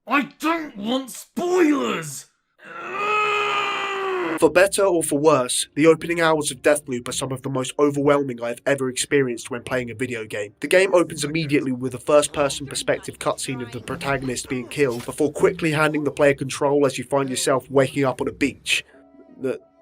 I don't want spoilers! For better or for worse, the opening hours of Deathloop are some of the most overwhelming I've ever experienced when playing a video game. The game opens immediately with a first-person perspective cutscene of the protagonist being killed, before quickly handing the player control as you find yourself waking up on a beach.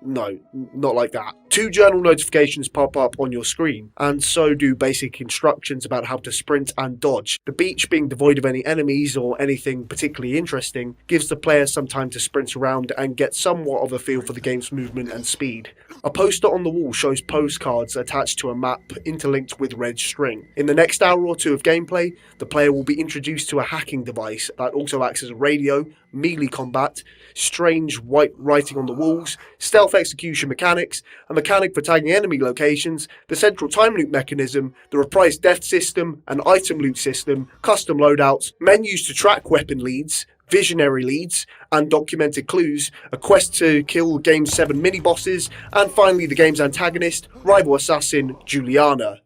No, not like that. 2 journal notifications pop up on your screen, and so do basic instructions about how to sprint and dodge. The beach, being devoid of any enemies or anything particularly interesting, gives the player some time to sprint around and get somewhat of a feel for the game's movement and speed. A poster on the wall shows postcards attached to a map interlinked with red string. In the next hour or two of gameplay, the player will be introduced to a hacking device that also acts as a radio, melee combat, strange white writing on the walls, stealth execution mechanics, a mechanic for tagging enemy locations, the central time loop mechanism, the reprised death system, an item loot system, custom loadouts, menus to track weapon leads, visionary leads, and documented clues, a quest to kill game's 7 mini-bosses, and finally the game's antagonist, rival assassin, Juliana.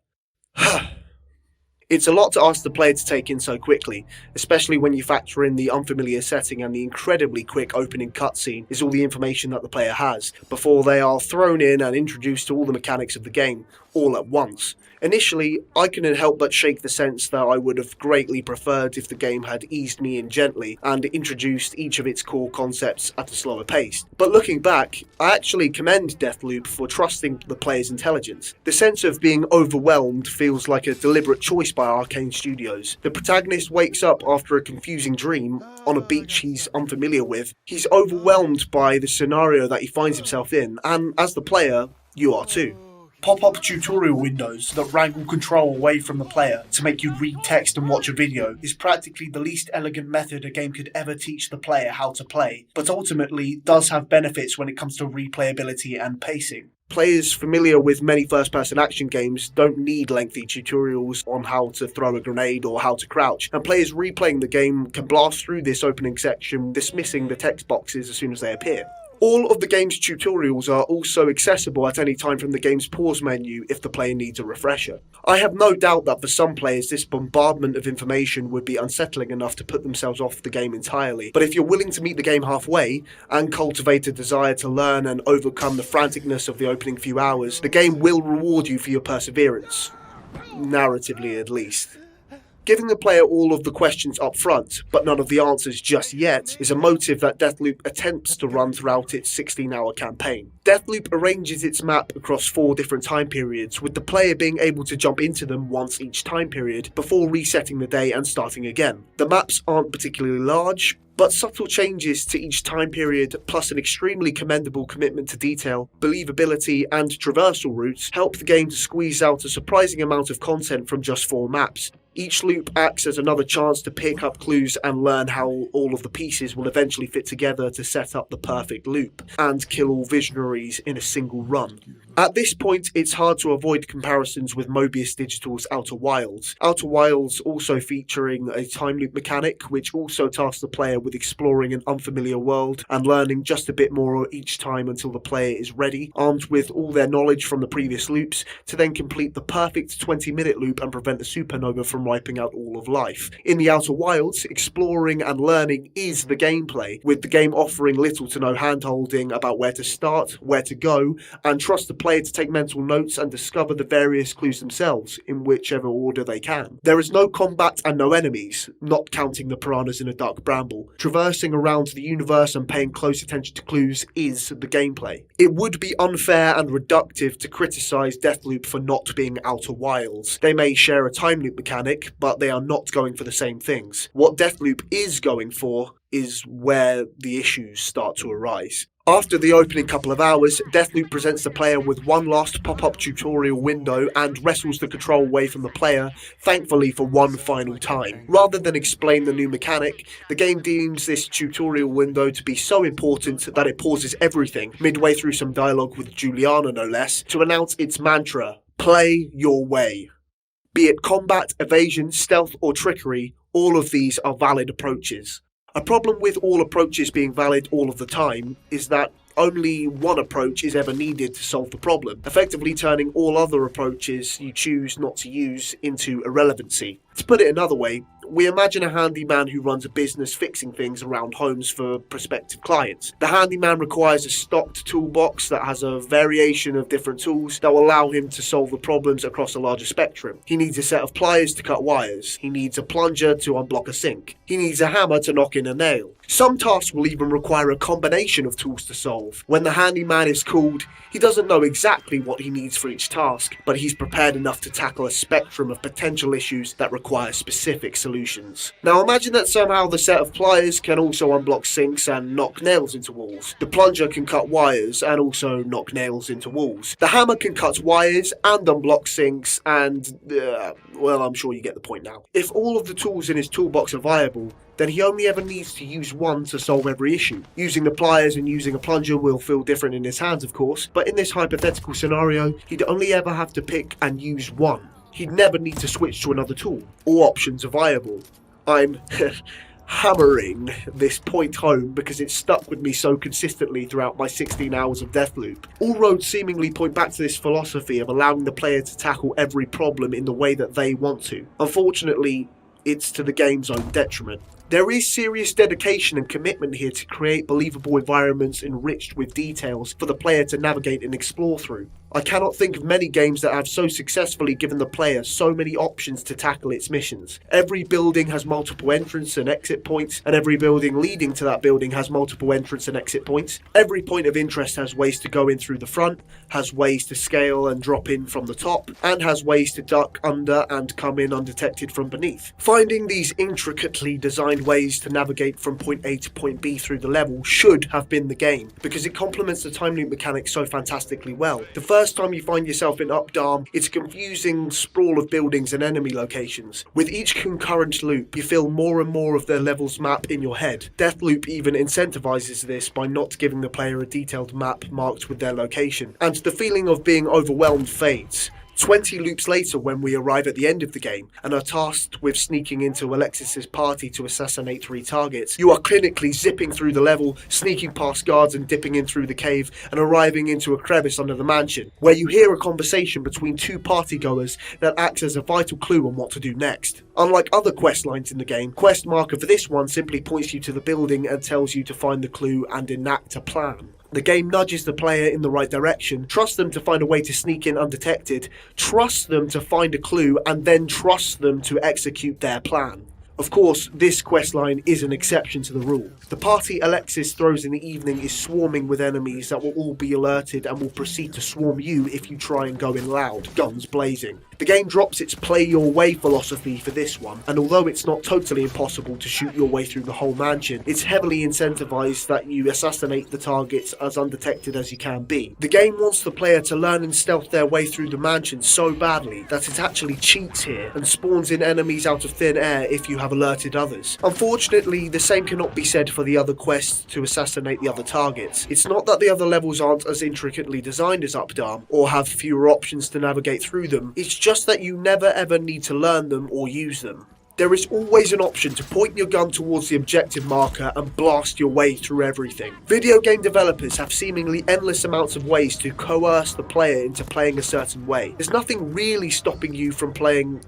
It's a lot to ask the player to take in so quickly, especially when you factor in the unfamiliar setting and the incredibly quick opening cutscene is all the information that the player has, before they are thrown in and introduced to all the mechanics of the game, all at once. Initially, I couldn't help but shake the sense that I would have greatly preferred if the game had eased me in gently and introduced each of its core concepts at a slower pace. But looking back, I actually commend Deathloop for trusting the player's intelligence. The sense of being overwhelmed feels like a deliberate choice by Arcane Studios. The protagonist wakes up after a confusing dream on a beach he's unfamiliar with. He's overwhelmed by the scenario that he finds himself in, and as the player, you are too. Pop-up tutorial windows that wrangle control away from the player to make you read text and watch a video is practically the least elegant method a game could ever teach the player how to play, but ultimately does have benefits when it comes to replayability and pacing. Players familiar with many first-person action games don't need lengthy tutorials on how to throw a grenade or how to crouch, and players replaying the game can blast through this opening section, dismissing the text boxes as soon as they appear. All of the game's tutorials are also accessible at any time from the game's pause menu if the player needs a refresher. I have no doubt that for some players this bombardment of information would be unsettling enough to put themselves off the game entirely, but if you're willing to meet the game halfway and cultivate a desire to learn and overcome the franticness of the opening few hours, the game will reward you for your perseverance. Narratively, at least. Giving the player all of the questions up front, but none of the answers just yet, is a motive that Deathloop attempts to run throughout its 16-hour campaign. Deathloop arranges its map across 4 different time periods, with the player being able to jump into them once each time period, before resetting the day and starting again. The maps aren't particularly large, but subtle changes to each time period, plus an extremely commendable commitment to detail, believability, and traversal routes, help the game to squeeze out a surprising amount of content from just 4 maps. Each loop acts as another chance to pick up clues and learn how all of the pieces will eventually fit together to set up the perfect loop, and kill all visionaries in a single run. At this point, it's hard to avoid comparisons with Mobius Digital's Outer Wilds. Outer Wilds also featuring a time loop mechanic, which also tasks the player with exploring an unfamiliar world and learning just a bit more each time until the player is ready, armed with all their knowledge from the previous loops, to then complete the perfect 20-minute loop and prevent a supernova from wiping out all of life. In the Outer Wilds, exploring and learning is the gameplay, with the game offering little to no hand-holding about where to start, where to go, and trust the player to take mental notes and discover the various clues themselves, in whichever order they can. There is no combat and no enemies, not counting the piranhas in a dark bramble. Traversing around the universe and paying close attention to clues is the gameplay. It would be unfair and reductive to criticise Deathloop for not being Outer Wilds. They may share a time loop mechanic, but they are not going for the same things. What Deathloop is going for is where the issues start to arise. After the opening couple of hours, Deathloop presents the player with one last pop-up tutorial window and wrestles the control away from the player, thankfully for one final time. Rather than explain the new mechanic, the game deems this tutorial window to be so important that it pauses everything, midway through some dialogue with Juliana no less, to announce its mantra: play your way. Be it combat, evasion, stealth or trickery, all of these are valid approaches. A problem with all approaches being valid all of the time is that only one approach is ever needed to solve the problem, effectively turning all other approaches you choose not to use into irrelevancy. To put it another way, We imagine a handyman who runs a business fixing things around homes for prospective clients. The handyman requires a stocked toolbox that has a variation of different tools that will allow him to solve the problems across a larger spectrum. He needs a set of pliers to cut wires. He needs a plunger to unblock a sink. He needs a hammer to knock in a nail. Some tasks will even require a combination of tools to solve. When the handyman is called, he doesn't know exactly what he needs for each task, but he's prepared enough to tackle a spectrum of potential issues that require specific solutions. Now imagine that somehow the set of pliers can also unblock sinks and knock nails into walls. The plunger can cut wires and also knock nails into walls. The hammer can cut wires and unblock sinks and, well, I'm sure you get the point now. If all of the tools in his toolbox are viable, then he only ever needs to use one to solve every issue. Using the pliers and using a plunger will feel different in his hands, of course, but in this hypothetical scenario, he'd only ever have to pick and use one. He'd never need to switch to another tool. All options are viable. I'm hammering this point home because it's stuck with me so consistently throughout my 16 hours of Deathloop. All roads seemingly point back to this philosophy of allowing the player to tackle every problem in the way that they want to. Unfortunately, it's to the game's own detriment. There is serious dedication and commitment here to create believable environments enriched with details for the player to navigate and explore through. I cannot think of many games that have so successfully given the player so many options to tackle its missions. Every building has multiple entrance and exit points, and every building leading to that building has multiple entrance and exit points. Every point of interest has ways to go in through the front, has ways to scale and drop in from the top, and has ways to duck under and come in undetected from beneath. Finding these intricately designed ways to navigate from point A to point B through the level should have been the game, because it complements the time loop mechanic so fantastically well. The first time you find yourself in Updarm, it's a confusing sprawl of buildings and enemy locations. With each concurrent loop, you feel more and more of the level's map in your head. Deathloop even incentivizes this by not giving the player a detailed map marked with their location, and the feeling of being overwhelmed fades. 20 loops later, when we arrive at the end of the game and are tasked with sneaking into Alexis's party to assassinate 3 targets, you are clinically zipping through the level, sneaking past guards and dipping in through the cave and arriving into a crevice under the mansion, where you hear a conversation between 2 partygoers that acts as a vital clue on what to do next. Unlike other quest lines in the game, quest marker for this one simply points you to the building and tells you to find the clue and enact a plan. The game nudges the player in the right direction, trusts them to find a way to sneak in undetected, trusts them to find a clue, and then trusts them to execute their plan. Of course, this questline is an exception to the rule. The party Alexis throws in the evening is swarming with enemies that will all be alerted and will proceed to swarm you if you try and go in loud, guns blazing. The game drops its play your way philosophy for this one, and although it's not totally impossible to shoot your way through the whole mansion, it's heavily incentivized that you assassinate the targets as undetected as you can be. The game wants the player to learn and stealth their way through the mansion so badly that it actually cheats here and spawns in enemies out of thin air if you have alerted others. Unfortunately, the same cannot be said for the other quests to assassinate the other targets. It's not that the other levels aren't as intricately designed as Updarm, or have fewer options to navigate through them, it's just that you never ever need to learn them or use them. There is always an option to point your gun towards the objective marker and blast your way through everything. Video game developers have seemingly endless amounts of ways to coerce the player into playing a certain way. There's nothing really stopping you from playing,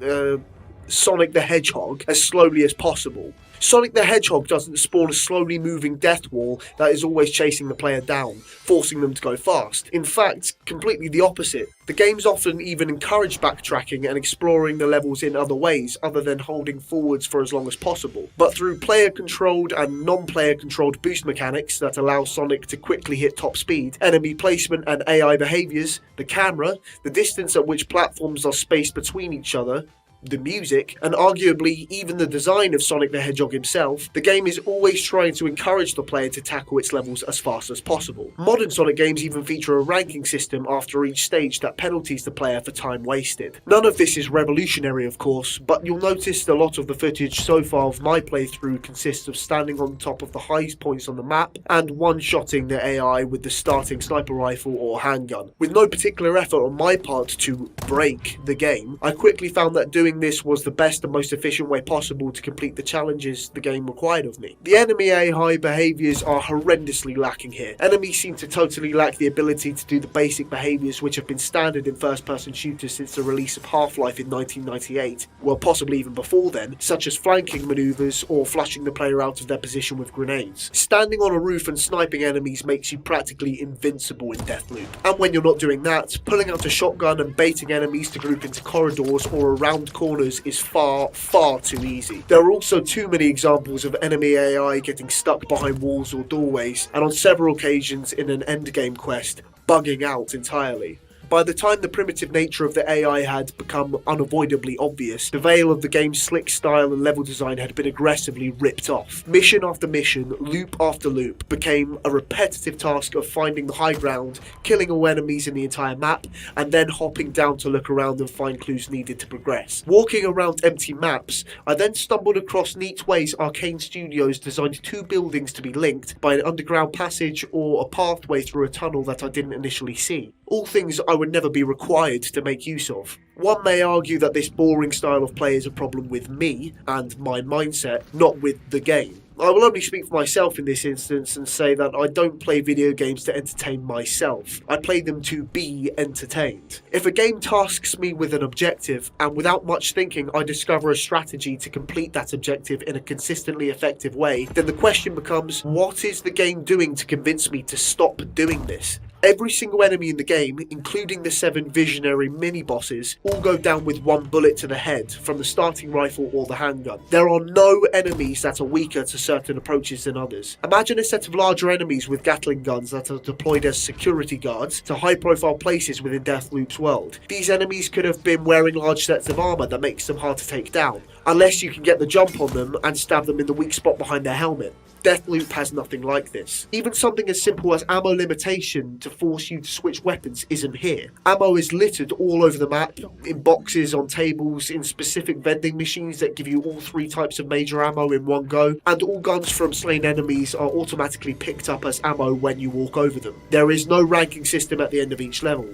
Sonic the Hedgehog as slowly as possible. Sonic the Hedgehog doesn't spawn a slowly moving death wall that is always chasing the player down, forcing them to go fast. In fact, completely the opposite. The games often even encourage backtracking and exploring the levels in other ways other than holding forwards for as long as possible. But through player-controlled and non-player controlled boost mechanics that allow Sonic to quickly hit top speed, enemy placement and AI behaviours, the camera, the distance at which platforms are spaced between each other, the music, and arguably even the design of Sonic the Hedgehog himself, the game is always trying to encourage the player to tackle its levels as fast as possible. Modern Sonic games even feature a ranking system after each stage that penalties the player for time wasted. None of this is revolutionary, of course, but you'll notice a lot of the footage so far of my playthrough consists of standing on top of the highest points on the map and one-shotting the AI with the starting sniper rifle or handgun. With no particular effort on my part to break the game, I quickly found that doing doing this was the best and most efficient way possible to complete the challenges the game required of me. The enemy AI behaviours are horrendously lacking here. Enemies seem to totally lack the ability to do the basic behaviours which have been standard in first-person shooters since the release of Half-Life in 1998, well possibly even before then, such as flanking manoeuvres or flushing the player out of their position with grenades. Standing on a roof and sniping enemies makes you practically invincible in Deathloop. And when you're not doing that, pulling out a shotgun and baiting enemies to group into corridors or around corners is far, far too easy. There are also too many examples of enemy AI getting stuck behind walls or doorways, and on several occasions in an endgame quest, bugging out entirely. By the time the primitive nature of the AI had become unavoidably obvious, the veil of the game's slick style and level design had been aggressively ripped off. Mission after mission, loop after loop, became a repetitive task of finding the high ground, killing all enemies in the entire map, and then hopping down to look around and find clues needed to progress. Walking around empty maps, I then stumbled across neat ways Arcane Studios designed two buildings to be linked by an underground passage or a pathway through a tunnel that I didn't initially see. All things I would never be required to make use of. One may argue that this boring style of play is a problem with me and my mindset, not with the game. I will only speak for myself in this instance and say that I don't play video games to entertain myself. I play them to be entertained. If a game tasks me with an objective, and without much thinking I discover a strategy to complete that objective in a consistently effective way, then the question becomes, what is the game doing to convince me to stop doing this? Every single enemy in the game, including the 7 visionary mini-bosses, all go down with one bullet to the head from the starting rifle or the handgun. There are no enemies that are weaker to certain approaches than others. Imagine a set of larger enemies with Gatling guns that are deployed as security guards to high-profile places within Deathloop's world. These enemies could have been wearing large sets of armour that makes them hard to take down, unless you can get the jump on them and stab them in the weak spot behind their helmet. Deathloop has nothing like this. Even something as simple as ammo limitation to force you to switch weapons isn't here. Ammo is littered all over the map, in boxes, on tables, in specific vending machines that give you all 3 types of major ammo in one go, and all guns from slain enemies are automatically picked up as ammo when you walk over them. There is no ranking system at the end of each level.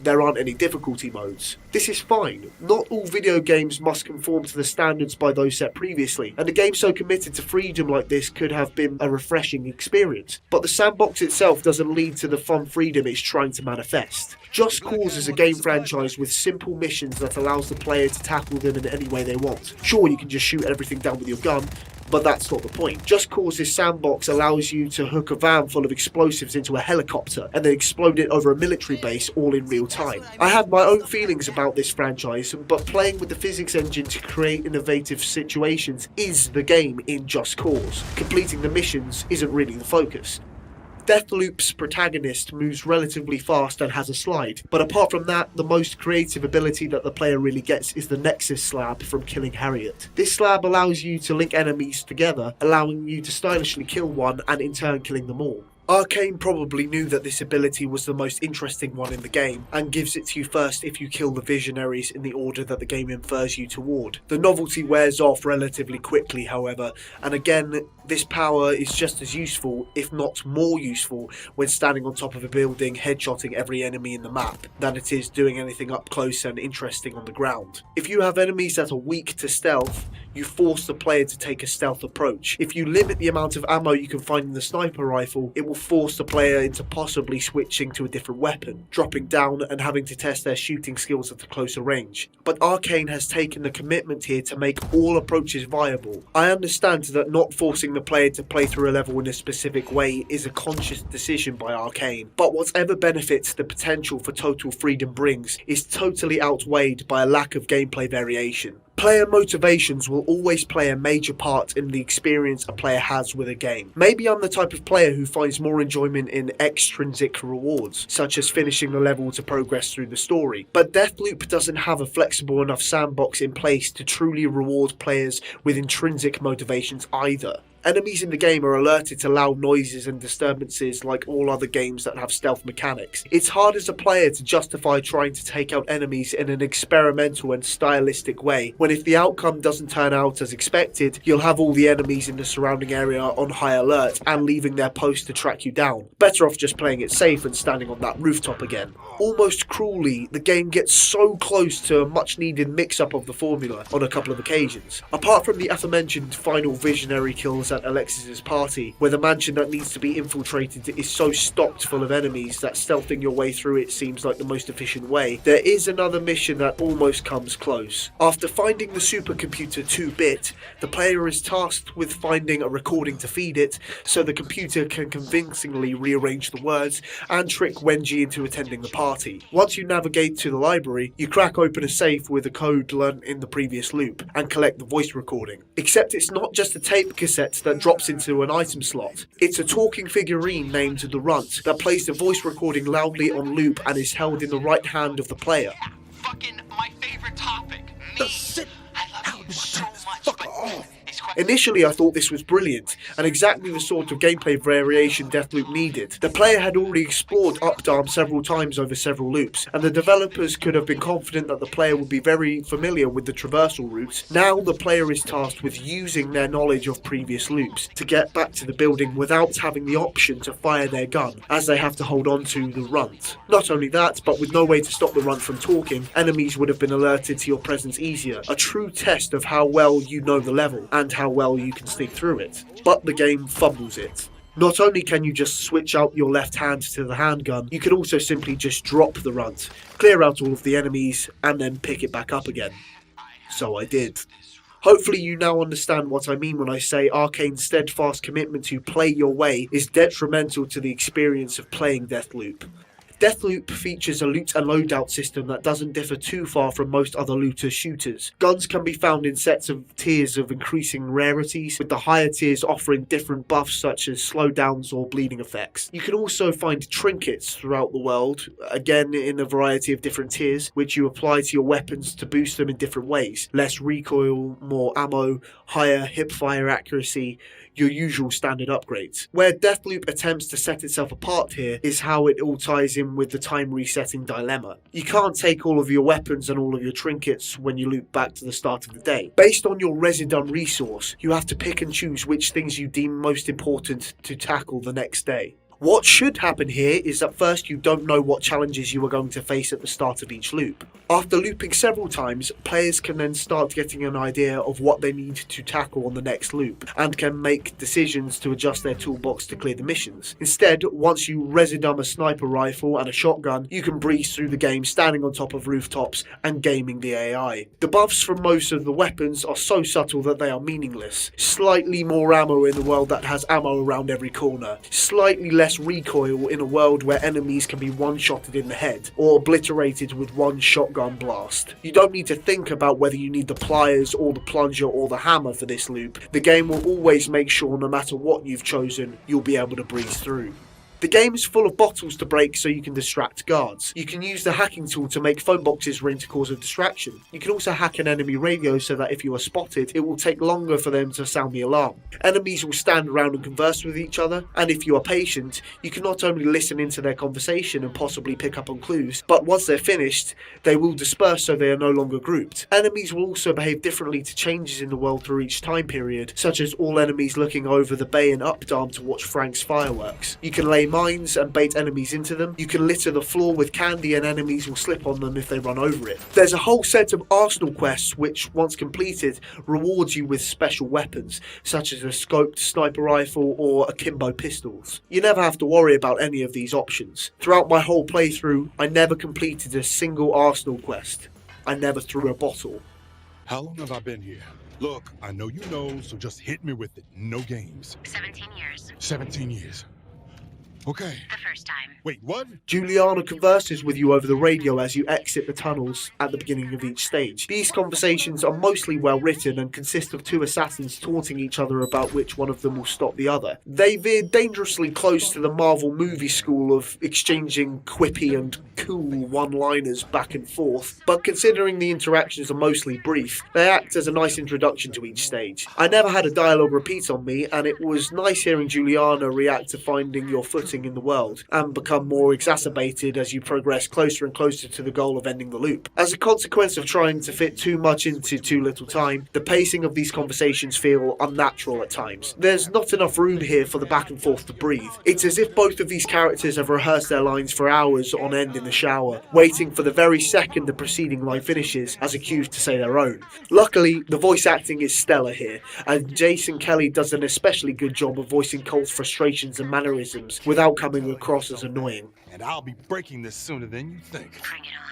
There aren't any difficulty modes. This is fine. Not all video games must conform to the standards by those set previously, and a game so committed to freedom like this could have been a refreshing experience. But the sandbox itself doesn't lead to the fun freedom it's trying to manifest. Just Cause is a game franchise with simple missions that allows the player to tackle them in any way they want. Sure, you can just shoot everything down with your gun, but that's not the point. Just Cause's sandbox allows you to hook a van full of explosives into a helicopter and then explode it over a military base all in real time. I have my own feelings about this franchise, but playing with the physics engine to create innovative situations is the game in Just Cause. Completing the missions isn't really the focus. Deathloop's protagonist moves relatively fast and has a slide, but apart from that, the most creative ability that the player really gets is the Nexus slab from killing Harriet. This slab allows you to link enemies together, allowing you to stylishly kill one and in turn killing them all. Arcane probably knew that this ability was the most interesting one in the game, and gives it to you first if you kill the visionaries in the order that the game infers you toward. The novelty wears off relatively quickly, however, and again, this power is just as useful, if not more useful, when standing on top of a building headshotting every enemy in the map, than it is doing anything up close and interesting on the ground. If you have enemies that are weak to stealth, you force the player to take a stealth approach. If you limit the amount of ammo you can find in the sniper rifle, it will force the player into possibly switching to a different weapon, dropping down and having to test their shooting skills at a closer range. But Arcane has taken the commitment here to make all approaches viable. I understand that not forcing the player to play through a level in a specific way is a conscious decision by Arcane, but whatever benefits the potential for total freedom brings is totally outweighed by a lack of gameplay variation. Player motivations will always play a major part in the experience a player has with a game. Maybe I'm the type of player who finds more enjoyment in extrinsic rewards, such as finishing the level to progress through the story, but Deathloop doesn't have a flexible enough sandbox in place to truly reward players with intrinsic motivations either. Enemies in the game are alerted to loud noises and disturbances like all other games that have stealth mechanics. It's hard as a player to justify trying to take out enemies in an experimental and stylistic way, when if the outcome doesn't turn out as expected, you'll have all the enemies in the surrounding area on high alert and leaving their post to track you down. Better off just playing it safe and standing on that rooftop again. Almost cruelly, the game gets so close to a much needed mix-up of the formula on a couple of occasions. Apart from the aforementioned final visionary kills at Alexis's party, where the mansion that needs to be infiltrated is so stocked full of enemies that stealthing your way through it seems like the most efficient way, there is another mission that almost comes close. After finding the supercomputer 2-bit, the player is tasked with finding a recording to feed it, so the computer can convincingly rearrange the words and trick Wenji into attending the party. Once you navigate to the library, you crack open a safe with a code learnt in the previous loop and collect the voice recording. Except it's not just a tape cassette that drops into an item slot. It's a talking figurine named the Runt that plays the voice recording loudly on loop and is held in the right hand of the player. Fucking my favorite topic. Me. I love you so much. Fuck off. Initially I thought this was brilliant, and exactly the sort of gameplay variation Deathloop needed. The player had already explored Updarm several times over several loops, and the developers could have been confident that the player would be very familiar with the traversal routes. Now the player is tasked with using their knowledge of previous loops to get back to the building without having the option to fire their gun, as they have to hold on to the Runt. Not only that, but with no way to stop the Runt from talking, enemies would have been alerted to your presence easier, a true test of how well you know the level, and how well you can sneak through it. But the game fumbles it. Not only can you just switch out your left hand to the handgun, you can also simply just drop the Runt, clear out all of the enemies, and then pick it back up again. So I did. Hopefully you now understand what I mean when I say Arcane's steadfast commitment to play your way is detrimental to the experience of playing Deathloop. Deathloop features a loot and loadout system that doesn't differ too far from most other looter shooters. Guns can be found in sets of tiers of increasing rarities, with the higher tiers offering different buffs such as slowdowns or bleeding effects. You can also find trinkets throughout the world, again in a variety of different tiers, which you apply to your weapons to boost them in different ways. Less recoil, more ammo, higher hipfire accuracy, your usual standard upgrades. Where Deathloop attempts to set itself apart here is how it all ties in with the time resetting dilemma. You can't take all of your weapons and all of your trinkets when you loop back to the start of the day. Based on your residue resource, you have to pick and choose which things you deem most important to tackle the next day. What should happen here is that first you don't know what challenges you are going to face at the start of each loop. After looping several times, players can then start getting an idea of what they need to tackle on the next loop, and can make decisions to adjust their toolbox to clear the missions. Instead, once you residum a sniper rifle and a shotgun, you can breeze through the game standing on top of rooftops and gaming the AI. The buffs from most of the weapons are so subtle that they are meaningless. Slightly more ammo in a world that has ammo around every corner. Slightly less recoil in a world where enemies can be one-shotted in the head, or obliterated with one shotgun blast. You don't need to think about whether you need the pliers or the plunger or the hammer for this loop. The game will always make sure no matter what you've chosen, you'll be able to breeze through. The game is full of bottles to break so you can distract guards. You can use the hacking tool to make phone boxes ring to cause a distraction. You can also hack an enemy radio so that if you are spotted, it will take longer for them to sound the alarm. Enemies will stand around and converse with each other, and if you are patient, you can not only listen into their conversation and possibly pick up on clues, but once they're finished, they will disperse so they are no longer grouped. Enemies will also behave differently to changes in the world through each time period, such as all enemies looking over the bay in Updarm to watch Frank's fireworks. You can lay mines and bait enemies into them. You can litter the floor with candy and enemies will slip on them if they run over it. There's a whole set of arsenal quests which, once completed, rewards you with special weapons, such as a scoped sniper rifle or akimbo pistols. You never have to worry about any of these options. Throughout my whole playthrough, I never completed a single arsenal quest. I never threw a bottle. How long have I been here? Look, I know you know, so just hit me with it. No games. 17 years. 17 years. Okay. The first time. Wait, what? Juliana converses with you over the radio as you exit the tunnels at the beginning of each stage. These conversations are mostly well written and consist of two assassins taunting each other about which one of them will stop the other. They veer dangerously close to the Marvel movie school of exchanging quippy and cool one-liners back and forth, but considering the interactions are mostly brief, they act as a nice introduction to each stage. I never had a dialogue repeat on me, and it was nice hearing Juliana react to finding your footing in the world, and become more exacerbated as you progress closer and closer to the goal of ending the loop. As a consequence of trying to fit too much into too little time, the pacing of these conversations feel unnatural at times. There's not enough room here for the back and forth to breathe. It's as if both of these characters have rehearsed their lines for hours on end in the shower, waiting for the very second the preceding line finishes as a cue to say their own. Luckily, the voice acting is stellar here, and Jason Kelly does an especially good job of voicing Colt's frustrations and mannerisms without coming across as annoying. And I'll be breaking this sooner than you think. Bring it on.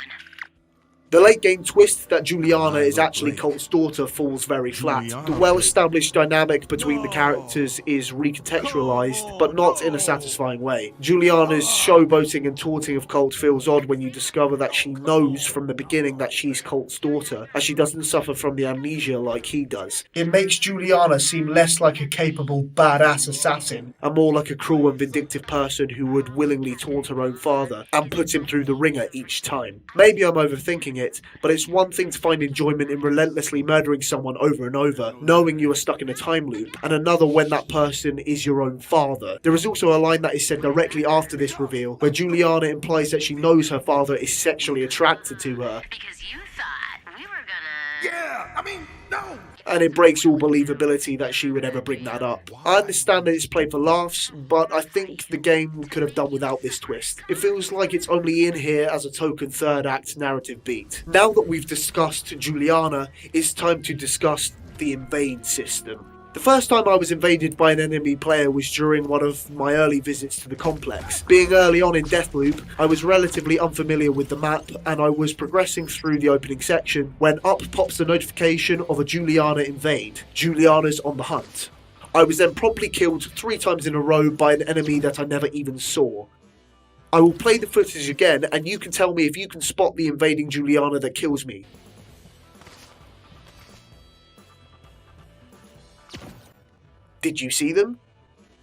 The late game twist that Juliana is actually Colt's daughter falls very flat. The well-established dynamic between the characters is recontextualized, but not in a satisfying way. Juliana's showboating and taunting of Colt feels odd when you discover that she knows from the beginning that she's Colt's daughter, as she doesn't suffer from the amnesia like he does. It makes Juliana seem less like a capable, badass assassin, and more like a cruel and vindictive person who would willingly taunt her own father, and put him through the ringer each time. Maybe I'm overthinking it, but it's one thing to find enjoyment in relentlessly murdering someone over and over, knowing you are stuck in a time loop, and another when that person is your own father. There is also a line that is said directly after this reveal, where Juliana implies that she knows her father is sexually attracted to her, Because you thought we were gonna... Yeah, I mean, no. and it breaks all believability that she would ever bring that up. I understand that it's played for laughs, but I think the game could have done without this twist. It feels like it's only in here as a token third act narrative beat. Now that we've discussed Juliana, it's time to discuss the Invade System. The first time I was invaded by an enemy player was during one of my early visits to the complex. Being early on in Deathloop, I was relatively unfamiliar with the map, and I was progressing through the opening section when up pops the notification of a Juliana invade. Juliana's on the hunt. I was then promptly killed 3 times in a row by an enemy that I never even saw. I will play the footage again, and you can tell me if you can spot the invading Juliana that kills me. Did you see them?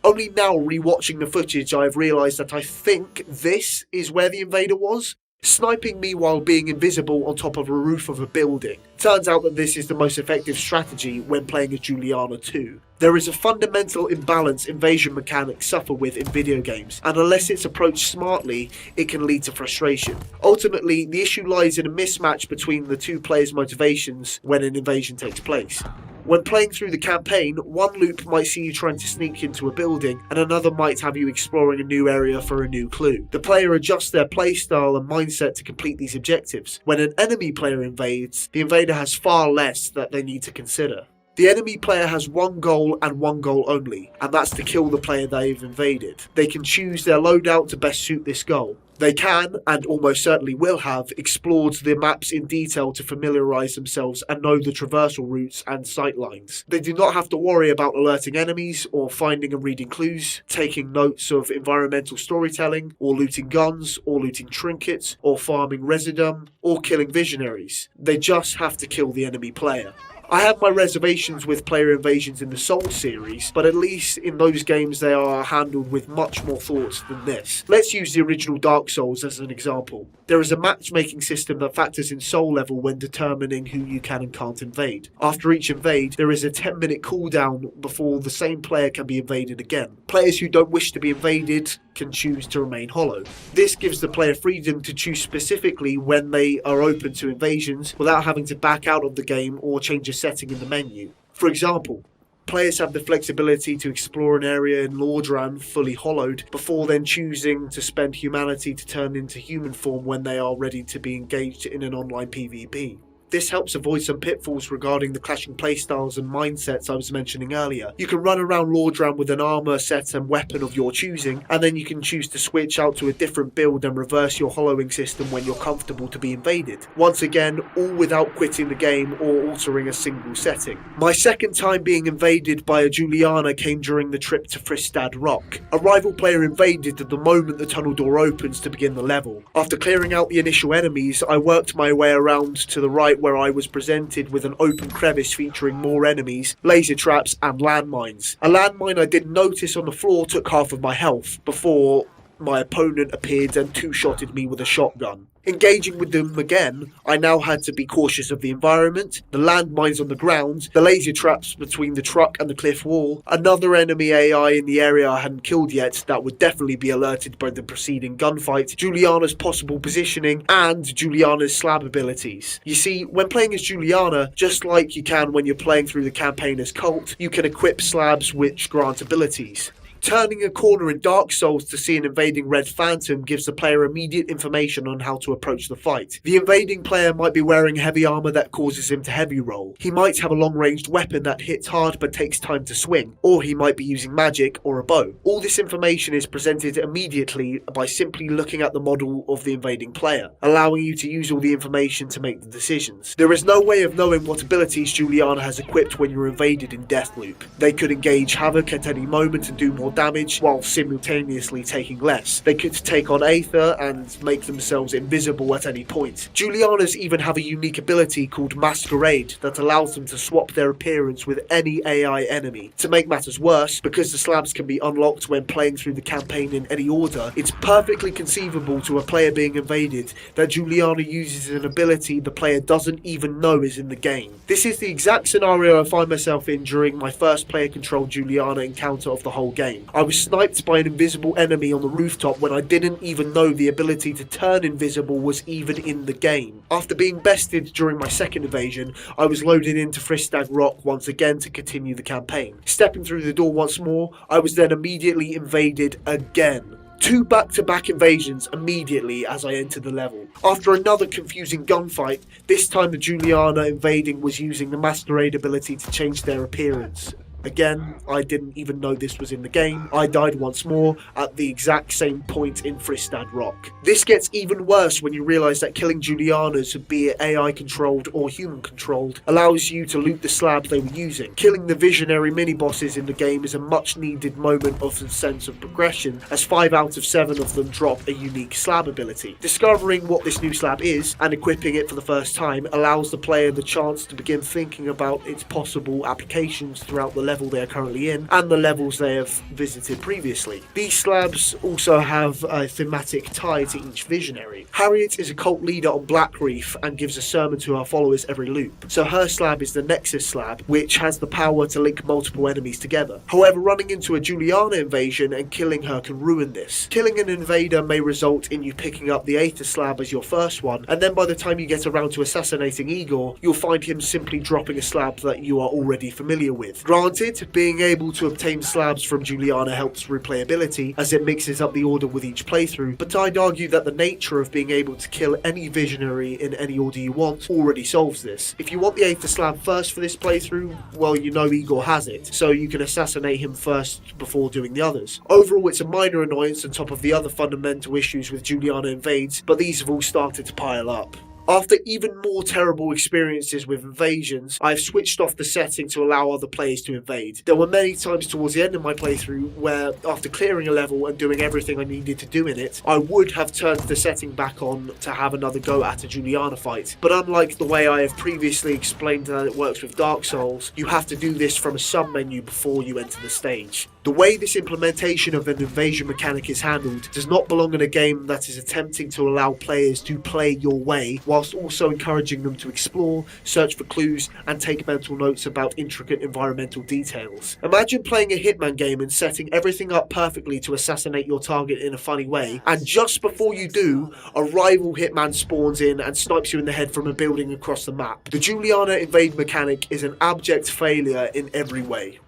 Only now, rewatching the footage, I have realised that I think this is where the invader was, sniping me while being invisible on top of a roof of a building. Turns out that this is the most effective strategy when playing as Juliana too. There is a fundamental imbalance invasion mechanics suffer with in video games, and unless it's approached smartly, it can lead to frustration. Ultimately, the issue lies in a mismatch between the two players' motivations when an invasion takes place. When playing through the campaign, one loop might see you trying to sneak into a building, and another might have you exploring a new area for a new clue. The player adjusts their playstyle and mindset to complete these objectives. When an enemy player invades, the invader has far less that they need to consider. The enemy player has one goal and one goal only, and that's to kill the player they've invaded. They can choose their loadout to best suit this goal. They can, and almost certainly will have, explored the maps in detail to familiarise themselves and know the traversal routes and sightlines. They do not have to worry about alerting enemies, or finding and reading clues, taking notes of environmental storytelling, or looting guns, or looting trinkets, or farming residum, or killing visionaries. They just have to kill the enemy player. I have my reservations with player invasions in the Souls series, but at least in those games they are handled with much more thought than this. Let's use the original Dark Souls as an example. There is a matchmaking system that factors in soul level when determining who you can and can't invade. After each invade, there is a 10-minute cooldown before the same player can be invaded again. Players who don't wish to be invaded can choose to remain hollow. This gives the player freedom to choose specifically when they are open to invasions without having to back out of the game or change a setting in the menu. For example, players have the flexibility to explore an area in Lordran fully hollowed before then choosing to spend humanity to turn into human form when they are ready to be engaged in an online PvP. This helps avoid some pitfalls regarding the clashing playstyles and mindsets I was mentioning earlier. You can run around Lordran with an armor set and weapon of your choosing, and then you can choose to switch out to a different build and reverse your hollowing system when you're comfortable to be invaded. Once again, all without quitting the game or altering a single setting. My second time being invaded by a Juliana came during the trip to Fristad Rock. A rival player invaded at the moment the tunnel door opens to begin the level. After clearing out the initial enemies, I worked my way around to the right where I was presented with an open crevice featuring more enemies, laser traps and landmines. A landmine I didn't notice on the floor took half of my health before my opponent appeared and two-shotted me with a shotgun. Engaging with them again, I now had to be cautious of the environment, the landmines on the ground, the laser traps between the truck and the cliff wall, another enemy AI in the area I hadn't killed yet that would definitely be alerted by the preceding gunfight, Juliana's possible positioning, and Juliana's slab abilities. You see, when playing as Juliana, just like you can when you're playing through the campaign as Cult, you can equip slabs which grant abilities. Turning a corner in Dark Souls to see an invading red phantom gives the player immediate information on how to approach the fight. The invading player might be wearing heavy armor that causes him to heavy roll. He might have a long-ranged weapon that hits hard but takes time to swing, or he might be using magic or a bow. All this information is presented immediately by simply looking at the model of the invading player, allowing you to use all the information to make the decisions. There is no way of knowing what abilities Juliana has equipped when you're invaded in Deathloop. They could engage Havoc at any moment and do more damage while simultaneously taking less. They could take on Aether and make themselves invisible at any point. Julianas even have a unique ability called Masquerade that allows them to swap their appearance with any AI enemy. To make matters worse, because the slabs can be unlocked when playing through the campaign in any order, it's perfectly conceivable to a player being invaded that Juliana uses an ability the player doesn't even know is in the game. This is the exact scenario I find myself in during my first player-controlled Juliana encounter of the whole game. I was sniped by an invisible enemy on the rooftop when I didn't even know the ability to turn invisible was even in the game. After being bested during my second invasion, I was loaded into Fristad Rock once again to continue the campaign. Stepping through the door once more, I was then immediately invaded again. 2 back-to-back invasions immediately as I entered the level. After another confusing gunfight, this time the Juliana invading was using the Masquerade ability to change their appearance. Again, I didn't even know this was in the game. I died once more at the exact same point in Fristad Rock. This gets even worse when you realise that killing Julianas, be it AI controlled or human controlled, allows you to loot the slab they were using. Killing the visionary mini-bosses in the game is a much needed moment of a sense of progression, as 5 out of 7 of them drop a unique slab ability. Discovering what this new slab is and equipping it for the first time allows the player the chance to begin thinking about its possible applications throughout the level they are currently in and the levels they have visited previously. These slabs also have a thematic tie to each visionary. Harriet is a cult leader on Black Reef and gives a sermon to her followers every loop, so her slab is the Nexus slab, which has the power to link multiple enemies together. However, running into a Juliana invasion and killing her can ruin this. Killing an invader may result in you picking up the Aether slab as your first one, and then by the time you get around to assassinating Igor, you'll find him simply dropping a slab that you are already familiar with. Granted, being able to obtain slabs from Juliana helps replayability as it mixes up the order with each playthrough, but I'd argue that the nature of being able to kill any visionary in any order you want already solves this. If you want the Aether slab first for this playthrough, well, you know Igor has it, so you can assassinate him first before doing the others. Overall, it's a minor annoyance on top of the other fundamental issues with Juliana Invades, but these have all started to pile up. After even more terrible experiences with invasions, I've switched off the setting to allow other players to invade. There were many times towards the end of my playthrough where, after clearing a level and doing everything I needed to do in it, I would have turned the setting back on to have another go at a Juliana fight. But unlike the way I have previously explained that it works with Dark Souls, you have to do this from a sub-menu before you enter the stage. The way this implementation of an invasion mechanic is handled does not belong in a game that is attempting to allow players to play your way, whilst also encouraging them to explore, search for clues, and take mental notes about intricate environmental details. Imagine playing a Hitman game and setting everything up perfectly to assassinate your target in a funny way, and just before you do, a rival Hitman spawns in and snipes you in the head from a building across the map. The Juliana invade mechanic is an abject failure in every way.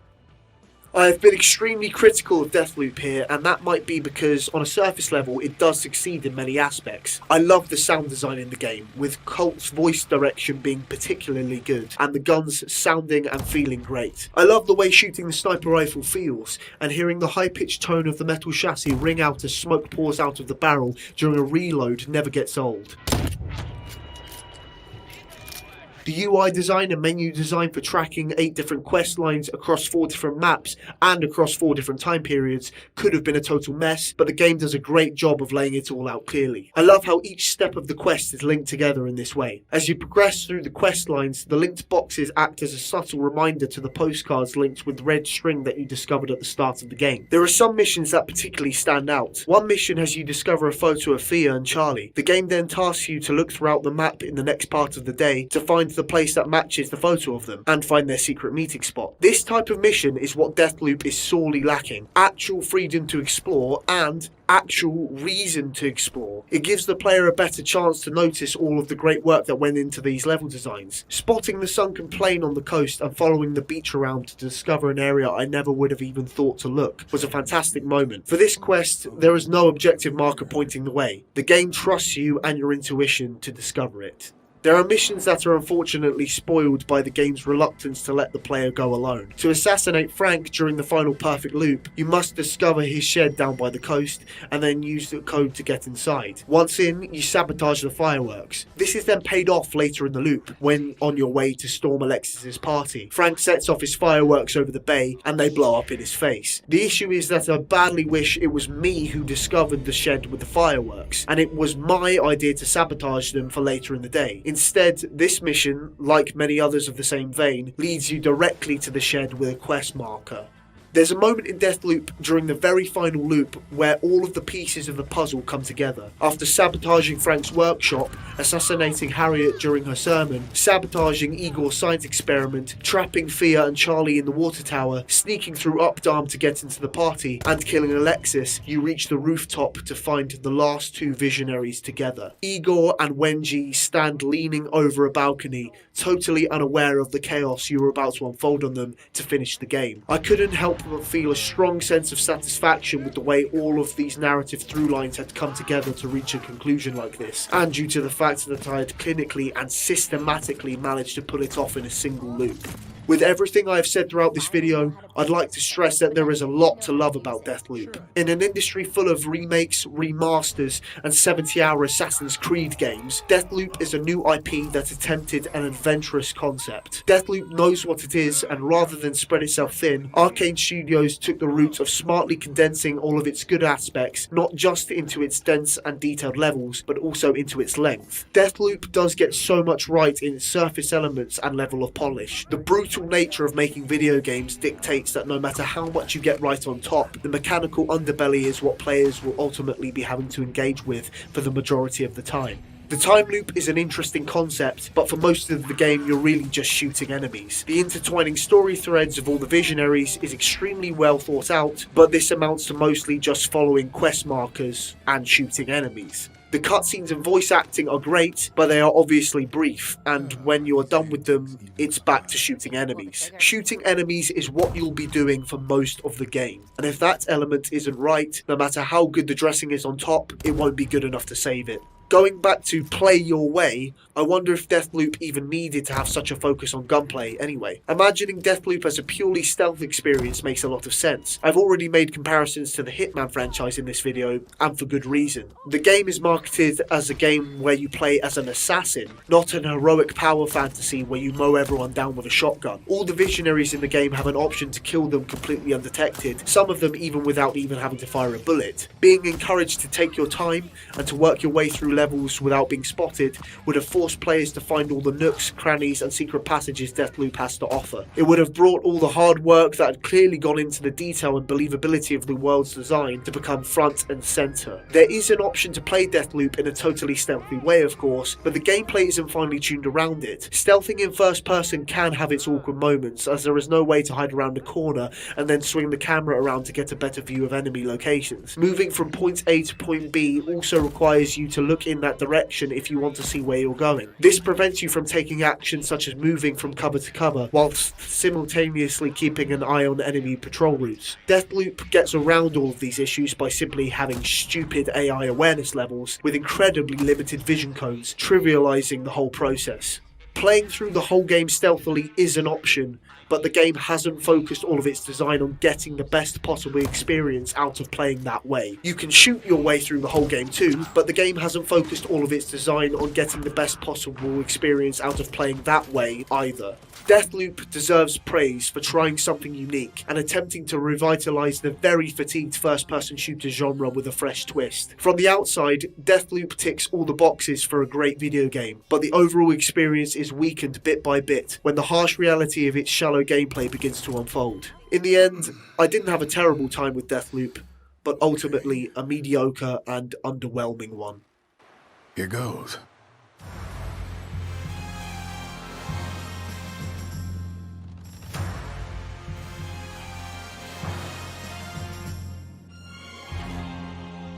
I have been extremely critical of Deathloop here, and that might be because on a surface level it does succeed in many aspects. I love the sound design in the game, with Colt's voice direction being particularly good, and the guns sounding and feeling great. I love the way shooting the sniper rifle feels, and hearing the high-pitched tone of the metal chassis ring out as smoke pours out of the barrel during a reload never gets old. The UI design and menu design for tracking 8 different quest lines across 4 different maps and across 4 different time periods could have been a total mess, but the game does a great job of laying it all out clearly. I love how each step of the quest is linked together in this way. As you progress through the quest lines, the linked boxes act as a subtle reminder to the postcards linked with red string that you discovered at the start of the game. There are some missions that particularly stand out. One mission has you discover a photo of Thea and Charlie. The game then tasks you to look throughout the map in the next part of the day to find the place that matches the photo of them and find their secret meeting spot. This type of mission is what Deathloop is sorely lacking. Actual freedom to explore and actual reason to explore. It gives the player a better chance to notice all of the great work that went into these level designs. Spotting the sunken plane on the coast and following the beach around to discover an area I never would have even thought to look was a fantastic moment. For this quest, there is no objective marker pointing the way. The game trusts you and your intuition to discover it. There are missions that are unfortunately spoiled by the game's reluctance to let the player go alone. To assassinate Frank during the final perfect loop, you must discover his shed down by the coast and then use the code to get inside. Once in, you sabotage the fireworks. This is then paid off later in the loop, when on your way to storm Alexis's party. Frank sets off his fireworks over the bay and they blow up in his face. The issue is that I badly wish it was me who discovered the shed with the fireworks, and it was my idea to sabotage them for later in the day. Instead, this mission, like many others of the same vein, leads you directly to the shed with a quest marker. There's a moment in Deathloop during the very final loop where all of the pieces of the puzzle come together. After sabotaging Frank's workshop, assassinating Harriet during her sermon, sabotaging Igor's science experiment, trapping Thea and Charlie in the water tower, sneaking through Updam to get into the party, and killing Alexis, you reach the rooftop to find the last 2 visionaries together. Igor and Wenji stand leaning over a balcony, totally unaware of the chaos you were about to unfold on them to finish the game. I couldn't help but feel a strong sense of satisfaction with the way all of these narrative through lines had come together to reach a conclusion like this, and due to the fact that I had clinically and systematically managed to pull it off in a single loop. With everything I have said throughout this video, I'd like to stress that there is a lot to love about Deathloop. In an industry full of remakes, remasters, and 70-hour Assassin's Creed games, Deathloop is a new IP that attempted an adventurous concept. Deathloop knows what it is, and rather than spread itself thin, Arcane Studios took the route of smartly condensing all of its good aspects, not just into its dense and detailed levels, but also into its length. Deathloop does get so much right in its surface elements and level of polish. The brutal nature of making video games dictates that no matter how much you get right on top, the mechanical underbelly is what players will ultimately be having to engage with for the majority of the time. The time loop is an interesting concept, but for most of the game you're really just shooting enemies. The intertwining story threads of all the visionaries is extremely well thought out, but this amounts to mostly just following quest markers and shooting enemies. The cutscenes and voice acting are great, but they are obviously brief, and when you are done with them, it's back to shooting enemies. Shooting enemies is what you'll be doing for most of the game, and if that element isn't right, no matter how good the dressing is on top, it won't be good enough to save it. Going back to play your way, I wonder if Deathloop even needed to have such a focus on gunplay anyway. Imagining Deathloop as a purely stealth experience makes a lot of sense. I've already made comparisons to the Hitman franchise in this video, and for good reason. The game is marketed as a game where you play as an assassin, not an heroic power fantasy where you mow everyone down with a shotgun. All the visionaries in the game have an option to kill them completely undetected, some of them even without even having to fire a bullet. Being encouraged to take your time and to work your way through levels without being spotted would have forced players to find all the nooks, crannies and secret passages Deathloop has to offer. It would have brought all the hard work that had clearly gone into the detail and believability of the world's design to become front and centre. There is an option to play Deathloop in a totally stealthy way of course, but the gameplay isn't finely tuned around it. Stealthing in first person can have its awkward moments, as there is no way to hide around a corner and then swing the camera around to get a better view of enemy locations. Moving from point A to point B also requires you to look look in that direction if you want to see where you're going. This prevents you from taking action such as moving from cover to cover, whilst simultaneously keeping an eye on enemy patrol routes. Deathloop gets around all of these issues by simply having stupid AI awareness levels with incredibly limited vision cones, trivializing the whole process. Playing through the whole game stealthily is an option, but the game hasn't focused all of its design on getting the best possible experience out of playing that way. You can shoot your way through the whole game too, but the game hasn't focused all of its design on getting the best possible experience out of playing that way either. Deathloop deserves praise for trying something unique and attempting to revitalise the very fatigued first-person shooter genre with a fresh twist. From the outside, Deathloop ticks all the boxes for a great video game, but the overall experience is weakened bit by bit when the harsh reality of its shallow gameplay begins to unfold. In the end, I didn't have a terrible time with Deathloop, but ultimately a mediocre and underwhelming one. Here goes.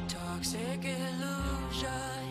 Toxic illusion.